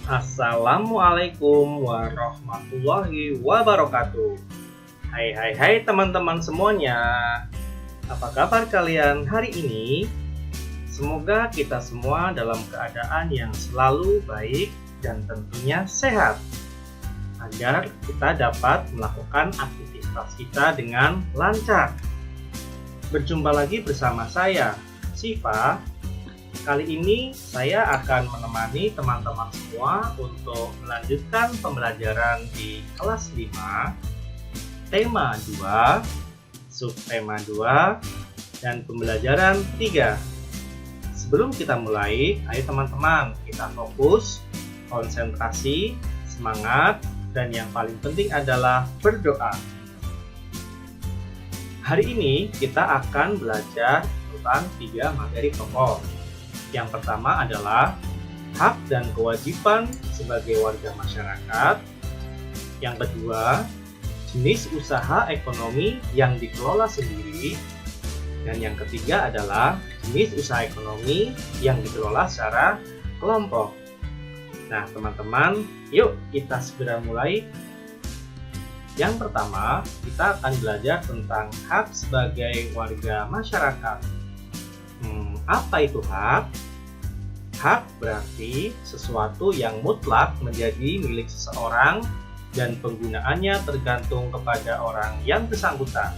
Assalamualaikum warahmatullahi wabarakatuh. Hai teman-teman semuanya. Apa kabar kalian hari ini? Semoga kita semua dalam keadaan yang selalu baik dan tentunya sehat, agar kita dapat melakukan aktivitas kita dengan lancar. Berjumpa lagi bersama saya, Siva. Kali ini saya akan menemani teman-teman semua untuk melanjutkan pembelajaran di kelas 5, tema 2, subtema 2, dan pembelajaran 3. Sebelum kita mulai, ayo teman-teman, kita fokus, konsentrasi, semangat, dan yang paling penting adalah berdoa. Hari ini kita akan belajar tentang 3 materi pokok. Yang pertama adalah hak dan kewajiban sebagai warga masyarakat. Yang kedua, jenis usaha ekonomi yang dikelola sendiri. Dan yang ketiga adalah jenis usaha ekonomi yang dikelola secara kelompok. Nah, teman-teman, yuk kita segera mulai. Yang pertama, kita akan belajar tentang hak sebagai warga masyarakat. Apa itu hak? Hak berarti sesuatu yang mutlak menjadi milik seseorang dan penggunaannya tergantung kepada orang yang bersangkutan.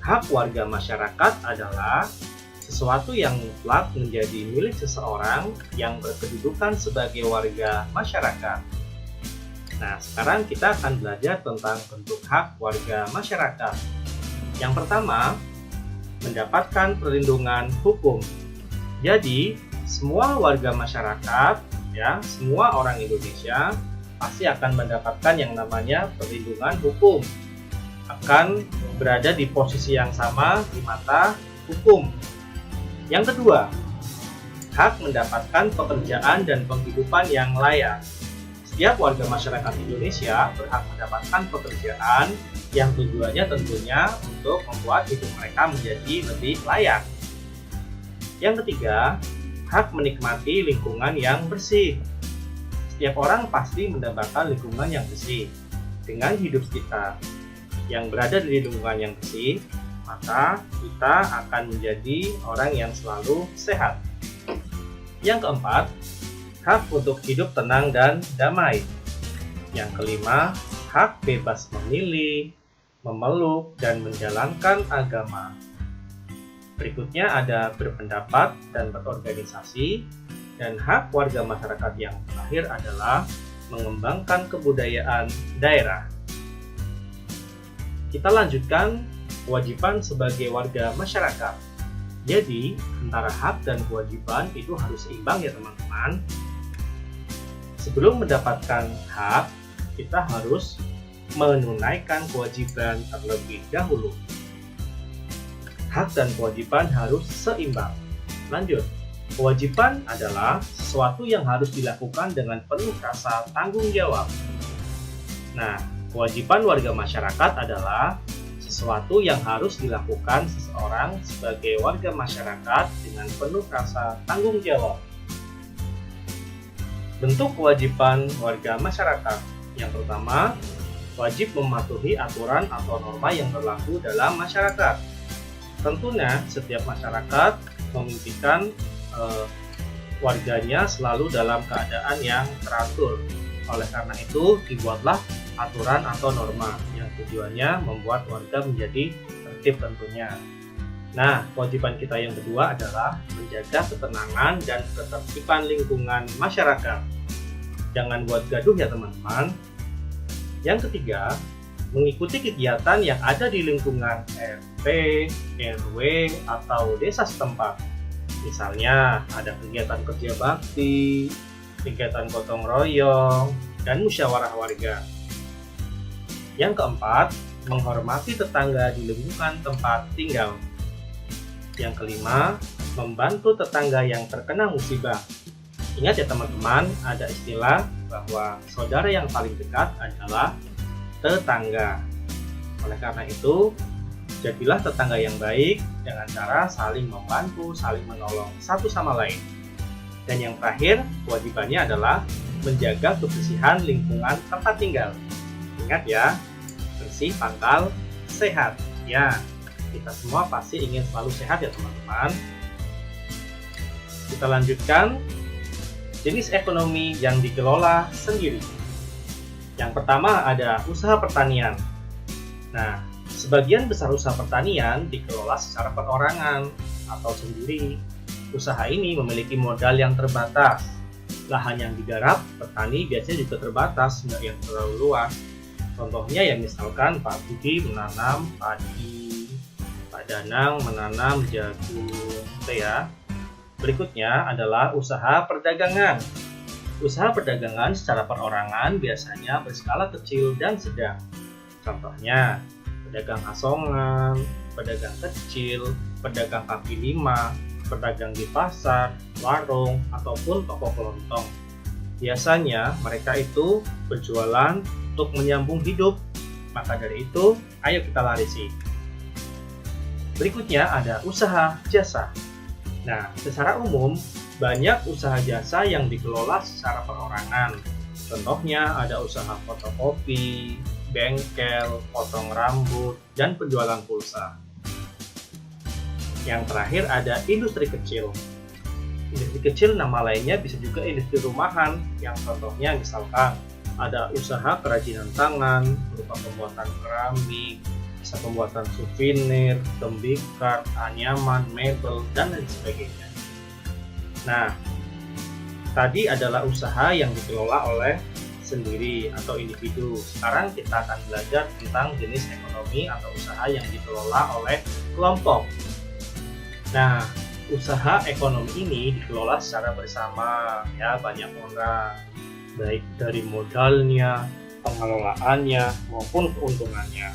Hak warga masyarakat adalah sesuatu yang mutlak menjadi milik seseorang yang berkedudukan sebagai warga masyarakat. Nah, sekarang kita akan belajar tentang bentuk hak warga masyarakat. Yang pertama, mendapatkan perlindungan hukum. Jadi, semua warga masyarakat, semua orang Indonesia pasti akan mendapatkan yang namanya perlindungan hukum. Akan berada di posisi yang sama di mata hukum. Yang kedua, hak mendapatkan pekerjaan dan penghidupan yang layak. Setiap warga masyarakat Indonesia berhak mendapatkan pekerjaan yang tujuannya tentunya untuk membuat hidup mereka menjadi lebih layak. Yang ketiga, hak menikmati lingkungan yang bersih. Setiap orang pasti mendapatkan lingkungan yang bersih. Dengan hidup kita yang berada di lingkungan yang bersih, maka kita akan menjadi orang yang selalu sehat. Yang keempat, hak untuk hidup tenang dan damai. Yang kelima, hak bebas memilih, memeluk, dan menjalankan agama. Berikutnya ada berpendapat dan berorganisasi, dan hak warga masyarakat yang terakhir adalah mengembangkan kebudayaan daerah. Kita lanjutkan kewajiban sebagai warga masyarakat. Jadi, antara hak dan kewajiban itu harus seimbang ya teman-teman. Sebelum mendapatkan hak, kita harus menunaikan kewajiban terlebih dahulu. Hak dan kewajiban harus seimbang. Lanjut, kewajiban adalah sesuatu yang harus dilakukan dengan penuh rasa tanggung jawab. Nah, kewajiban warga masyarakat adalah sesuatu yang harus dilakukan seseorang sebagai warga masyarakat dengan penuh rasa tanggung jawab. Bentuk kewajiban warga masyarakat. Yang pertama, wajib mematuhi aturan atau norma yang berlaku dalam masyarakat. Tentunya setiap masyarakat memimpikan warganya selalu dalam keadaan yang teratur. Oleh karena itu, dibuatlah aturan atau norma yang tujuannya membuat warga menjadi tertib tentunya. Nah, kewajiban kita yang kedua adalah menjaga ketenangan dan ketertiban lingkungan masyarakat. Jangan buat gaduh ya teman-teman. Yang ketiga, mengikuti kegiatan yang ada di lingkungan RT, RW, atau desa setempat. Misalnya, ada kegiatan kerja bakti, kegiatan gotong royong, dan musyawarah warga. Yang keempat, menghormati tetangga di lingkungan tempat tinggal. Yang kelima, membantu tetangga yang terkena musibah. Ingat ya teman-teman, ada istilah bahwa saudara yang paling dekat adalah tetangga. Oleh karena itu, jadilah tetangga yang baik dengan cara saling membantu, saling menolong satu sama lain. Dan yang terakhir, kewajibannya adalah menjaga kebersihan lingkungan tempat tinggal. Ingat ya, bersih pangkal sehat. Ya, kita semua pasti ingin selalu sehat ya teman-teman. Kita lanjutkan jenis ekonomi yang dikelola sendiri. Yang pertama ada usaha pertanian. Nah, sebagian besar usaha pertanian dikelola secara perorangan atau sendiri. Usaha ini memiliki modal yang terbatas. Lahan yang digarap petani biasanya juga terbatas, nggak yang terlalu luas. Contohnya ya misalkan Pak Budi menanam padi, Pak Danang menanam jagung, gitu ya. Berikutnya adalah usaha perdagangan. Usaha perdagangan secara perorangan biasanya berskala kecil dan sedang. Contohnya, pedagang asongan, pedagang kecil, pedagang kaki lima, pedagang di pasar, warung, ataupun toko kelontong. Biasanya mereka itu berjualan untuk menyambung hidup. Maka dari itu, ayo kita larisi. Berikutnya ada usaha jasa. Nah, secara umum, banyak usaha jasa yang dikelola secara perorangan. Contohnya ada usaha fotokopi, bengkel, potong rambut, dan penjualan pulsa. Yang terakhir ada industri kecil. Industri kecil nama lainnya bisa juga industri rumahan, yang contohnya misalkan ada usaha kerajinan tangan, berupa pembuatan keramik, bisa pembuatan souvenir, tembikar, anyaman, mebel, dan lain sebagainya. Nah, tadi adalah usaha yang dikelola oleh sendiri atau individu. Sekarang kita akan belajar tentang jenis ekonomi atau usaha yang dikelola oleh kelompok. Nah, usaha ekonomi ini dikelola secara bersama, ya, banyak orang, baik dari modalnya, pengelolaannya, maupun keuntungannya.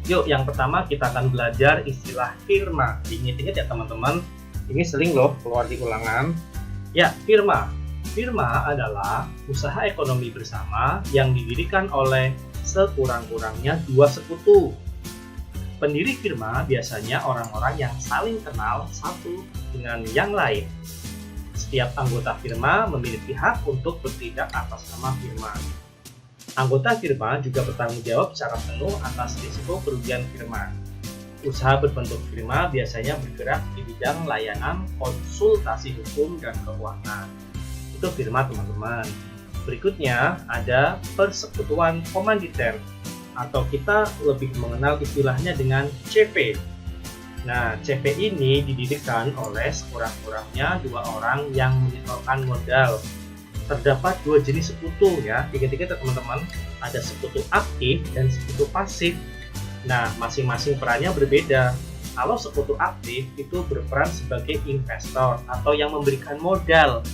Yuk, yang pertama kita akan belajar istilah firma. Ingat-ingat ya teman-teman, ini sering loh keluar di ulangan. Ya, firma. Firma adalah usaha ekonomi bersama yang didirikan oleh sekurang-kurangnya dua sekutu. Pendiri firma biasanya orang-orang yang saling kenal satu dengan yang lain. Setiap anggota firma memiliki hak untuk bertindak atas nama firma. Anggota firma juga bertanggung jawab secara penuh atas risiko kerugian firma. Usaha berbentuk firma biasanya bergerak di bidang layanan konsultasi hukum dan keuangan. Itu firma teman-teman. Berikutnya ada persekutuan komanditer, atau kita lebih mengenal istilahnya dengan CP. Nah, CP ini didirikan oleh sekurang-kurangnya dua orang yang menyetorkan modal. Terdapat dua jenis sekutu ya, tiga-tiga teman-teman, ada sekutu aktif dan sekutu pasif. Nah, masing-masing perannya berbeda. Kalau sekutu aktif itu berperan sebagai investor atau yang memberikan modal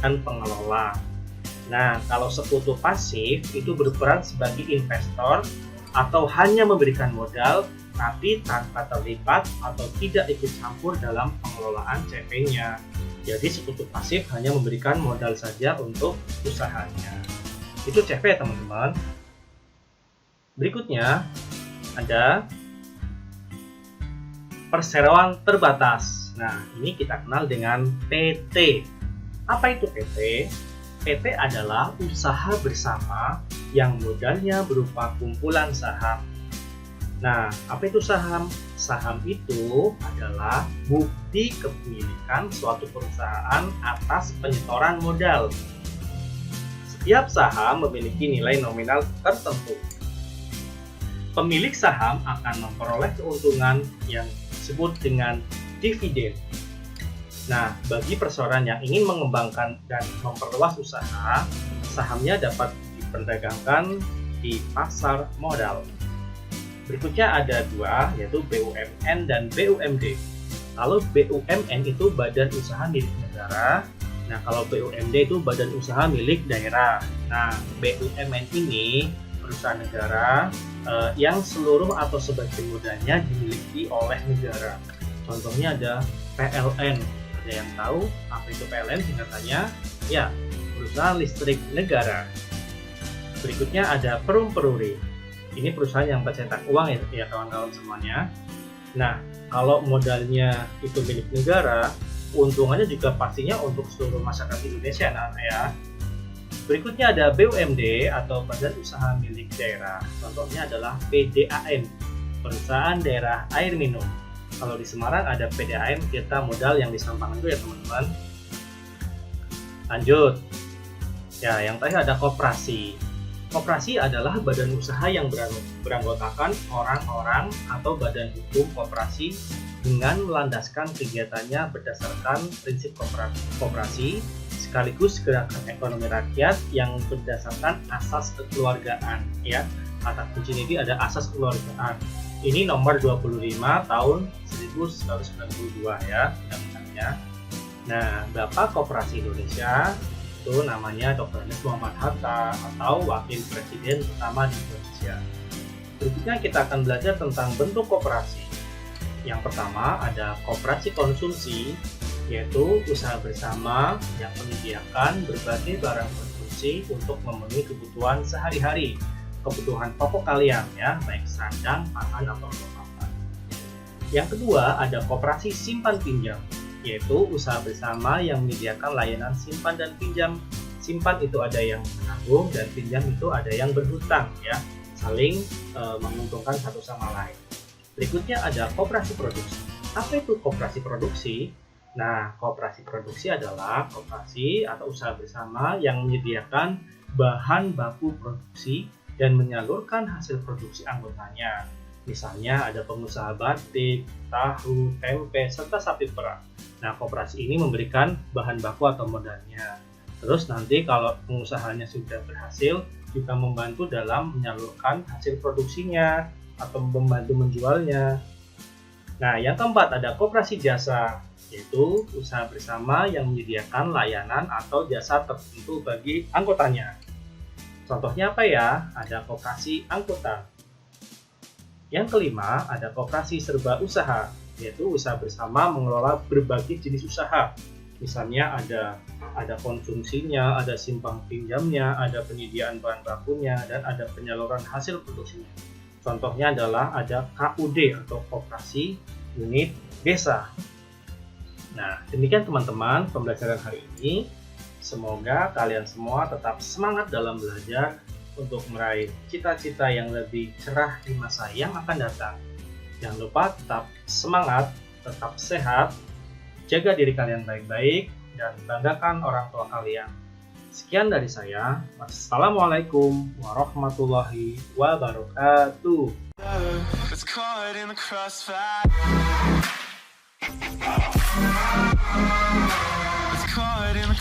dan pengelola. Nah, kalau sekutu pasif itu berperan sebagai investor atau hanya memberikan modal tapi tanpa terlibat atau tidak ikut campur dalam pengelolaan CP-nya. Jadi sekutu pasif hanya memberikan modal saja untuk usahanya. Itu CP ya teman-teman. Berikutnya ada perseroan terbatas. Nah, ini kita kenal dengan PT. Apa itu PT? PT adalah usaha bersama yang modalnya berupa kumpulan saham. Nah, apa itu saham? Saham itu adalah bukti kepemilikan suatu perusahaan atas penyetoran modal. Setiap saham memiliki nilai nominal tertentu. Pemilik saham akan memperoleh keuntungan yang disebut dengan dividen. Nah, bagi perseroan yang ingin mengembangkan dan memperluas usaha, sahamnya dapat diperdagangkan di pasar modal. Berikutnya ada dua, yaitu BUMN dan BUMD. Kalau BUMN itu badan usaha milik negara, nah kalau BUMD itu badan usaha milik daerah. Nah, BUMN ini perusahaan negara yang seluruh atau sebagian modalnya dimiliki oleh negara. Contohnya ada PLN. Ada yang tahu apa itu PLN singkatannya? Ya, perusahaan listrik negara. Berikutnya ada Perum Peruri. Ini perusahaan yang bercetak uang ya kawan-kawan semuanya. Nah, kalau modalnya itu milik negara, keuntungannya juga pastinya untuk seluruh masyarakat Indonesia anak-anak ya. Berikutnya ada BUMD atau Badan Usaha Milik Daerah. Contohnya adalah PDAM, Perusahaan Daerah Air Minum. Kalau di Semarang ada PDAM, kita modal yang di Sampang itu ya teman-teman. Lanjut. Ya, yang terakhir ada koperasi. Koperasi adalah badan usaha yang beranggotakan orang-orang atau badan hukum koperasi dengan melandaskan kegiatannya berdasarkan prinsip koperasi sekaligus gerakan ekonomi rakyat yang berdasarkan asas kekeluargaan ya. Kata kunci ini ada asas kekeluargaan. Ini nomor 25 tahun 1992 ya undang-undangnya. Nah, Bapak Koperasi Indonesia itu namanya Dr. Andes Muhammad Hatta atau Wakil Presiden pertama di Indonesia. Berikutnya kita akan belajar tentang bentuk koperasi. Yang pertama ada koperasi konsumsi, yaitu usaha bersama yang menyediakan berbagai barang konsumsi untuk memenuhi kebutuhan sehari-hari, kebutuhan pokok kalian ya, baik sandang, pangan atau papan. Yang kedua ada koperasi simpan pinjam, yaitu usaha bersama yang menyediakan layanan simpan dan pinjam. Simpan itu ada yang menabung dan pinjam itu ada yang berhutang ya, saling menguntungkan satu sama lain. Berikutnya ada koperasi produksi. Apa itu koperasi produksi? Nah, koperasi produksi adalah koperasi atau usaha bersama yang menyediakan bahan baku produksi dan menyalurkan hasil produksi anggotanya. Misalnya ada pengusaha batik, tahu, tempe, serta sapi perah. Nah, koperasi ini memberikan bahan baku atau modalnya. Terus nanti kalau pengusahanya sudah berhasil, juga membantu dalam menyalurkan hasil produksinya atau membantu menjualnya. Nah, yang keempat ada koperasi jasa, yaitu usaha bersama yang menyediakan layanan atau jasa tertentu bagi anggotanya. Contohnya apa ya? Ada koperasi angkutan. Yang kelima ada koperasi serba usaha, yaitu usaha bersama mengelola berbagai jenis usaha. Misalnya ada konsumsinya, ada simpan pinjamnya, ada penyediaan bahan bakunya, dan ada penyaluran hasil produksinya. Contohnya adalah ada KUD atau Koperasi Unit Desa. Nah, demikian teman-teman pembelajaran hari ini. Semoga kalian semua tetap semangat dalam belajar untuk meraih cita-cita yang lebih cerah di masa yang akan datang. Jangan lupa tetap semangat, tetap sehat, jaga diri kalian baik-baik, dan banggakan orang tua kalian. Sekian dari saya. Wassalamualaikum warahmatullahi wabarakatuh. It's caught in the crossfire. It's caught in the